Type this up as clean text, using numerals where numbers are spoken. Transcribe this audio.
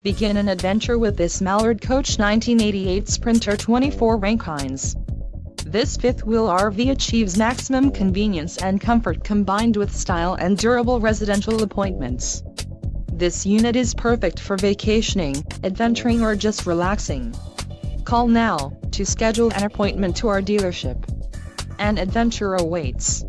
Begin an adventure with this Mallard Coach 1988 Sprinter 24 Rankines. This fifth-wheel RV achieves maximum convenience and comfort combined with style and durable residential appointments. This unit is perfect for vacationing, adventuring or just relaxing. Call now to schedule an appointment to our dealership. An adventure awaits.